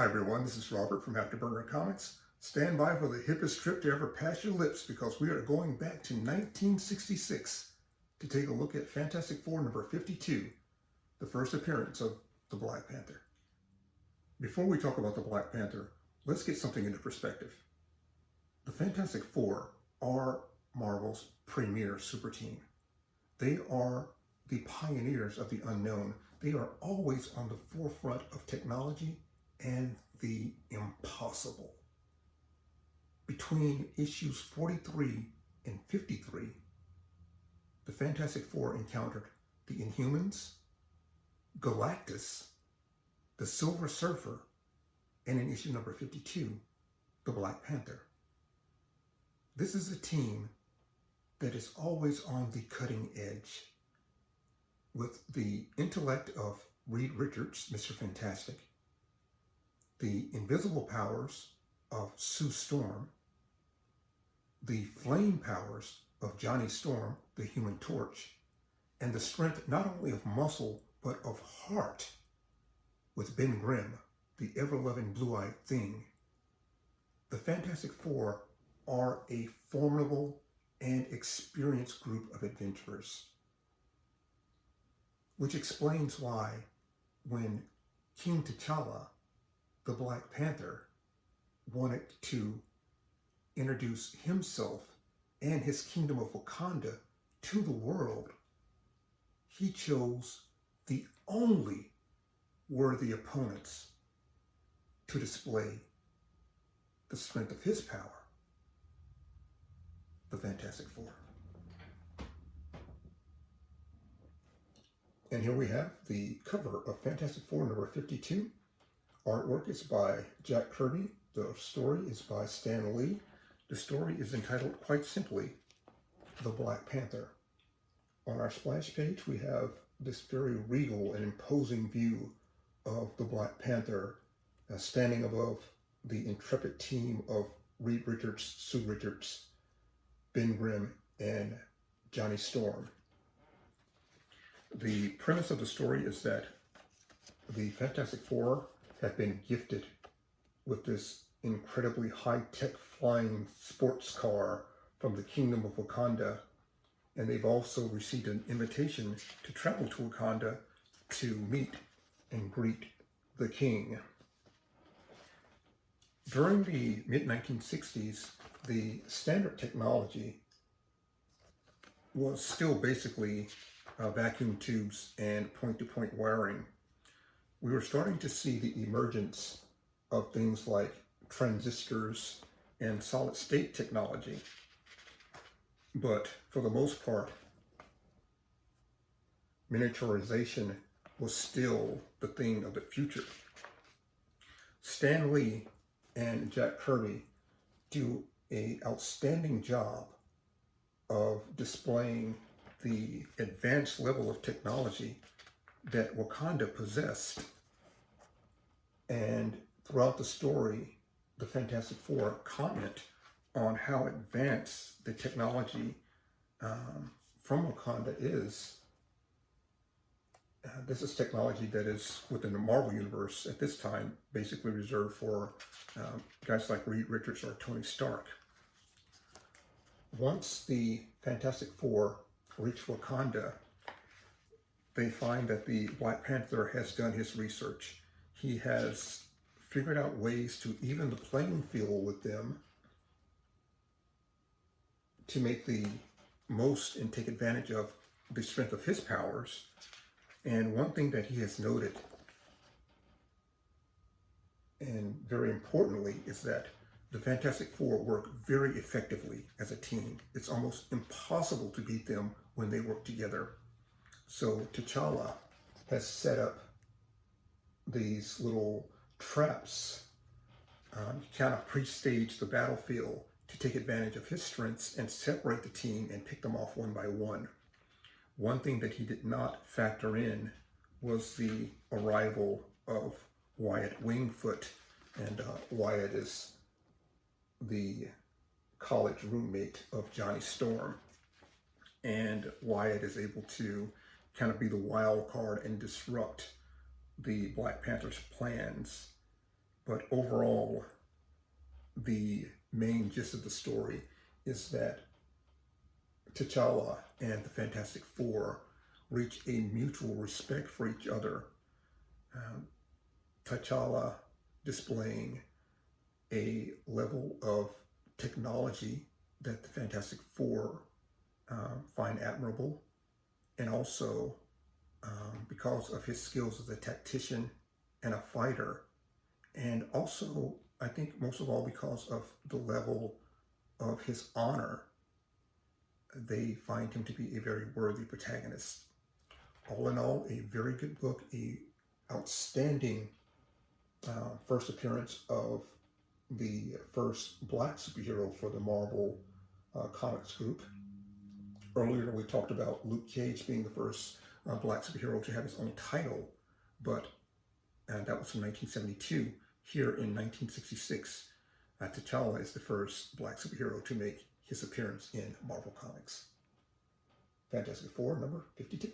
Hi everyone, this is Robert from Afterburner Comics. Stand by for the hippest trip to ever pass your lips because we are going back to 1966 to take a look at Fantastic Four number 52, the first appearance of the Black Panther. Before we talk about the Black Panther, let's get something into perspective. The Fantastic Four are Marvel's premier super team. They are the pioneers of the unknown. They are always on the forefront of technology and the impossible. Between issues 43 and 53, the Fantastic Four encountered the Inhumans, Galactus, the Silver Surfer, and in issue number 52, the Black Panther. This is a team that is always on the cutting edge. With the intellect of Reed Richards, Mr. Fantastic, the invisible powers of Sue Storm, the flame powers of Johnny Storm, the Human Torch, and the strength not only of muscle, but of heart with Ben Grimm, the ever-loving blue-eyed thing. The Fantastic Four are a formidable and experienced group of adventurers, which explains why when King T'Challa, the Black Panther, wanted to introduce himself and his kingdom of Wakanda to the world, he chose the only worthy opponents to display the strength of his power, the Fantastic Four. And here we have the cover of Fantastic Four number 52. Artwork is by Jack Kirby. The story is by Stan Lee. The story is entitled quite simply, The Black Panther. On our splash page, we have this very regal and imposing view of the Black Panther standing above the intrepid team of Reed Richards, Sue Richards, Ben Grimm, and Johnny Storm. The premise of the story is that the Fantastic Four have been gifted with this incredibly high-tech flying sports car from the Kingdom of Wakanda, and they've also received an invitation to travel to Wakanda to meet and greet the king. During the mid-1960s, the standard technology was still basically vacuum tubes and point-to-point wiring. We were starting to see the emergence of things like transistors and solid-state technology. But for the most part, miniaturization was still the thing of the future. Stan Lee and Jack Kirby do an outstanding job of displaying the advanced level of technology that Wakanda possessed. And throughout the story, the Fantastic Four comment on how advanced the technology from Wakanda is. This is technology that is within the Marvel Universe at this time, basically reserved for guys like Reed Richards or Tony Stark. Once the Fantastic Four reach Wakanda, they find that the Black Panther has done his research. He has figured out ways to even the playing field with them to make the most and take advantage of the strength of his powers. And one thing that he has noted, and very importantly, is that the Fantastic Four work very effectively as a team. It's almost impossible to beat them when they work together. So T'Challa has set up these little traps, kind of pre-stage the battlefield to take advantage of his strengths and separate the team and pick them off one by one. One thing that he did not factor in was the arrival of Wyatt Wingfoot, and Wyatt is the college roommate of Johnny Storm, and Wyatt is able to kind of be the wild card and disrupt the Black Panther's plans But overall, the main gist of the story is that T'Challa and the Fantastic Four reach a mutual respect for each other. Um, T'Challa displaying a level of technology that the Fantastic Four find admirable, and also because of his skills as a tactician and a fighter, and also I think most of all because of the level of his honor, they find him to be a very worthy protagonist. All in all, a very good book, a outstanding first appearance of the first Black superhero for the Marvel Comics group. Earlier we talked about Luke Cage being the first Black superhero to have his own title, but that was from 1972. Here in 1966, T'Challa is the first Black superhero to make his appearance in Marvel Comics. Fantastic Four, number 52.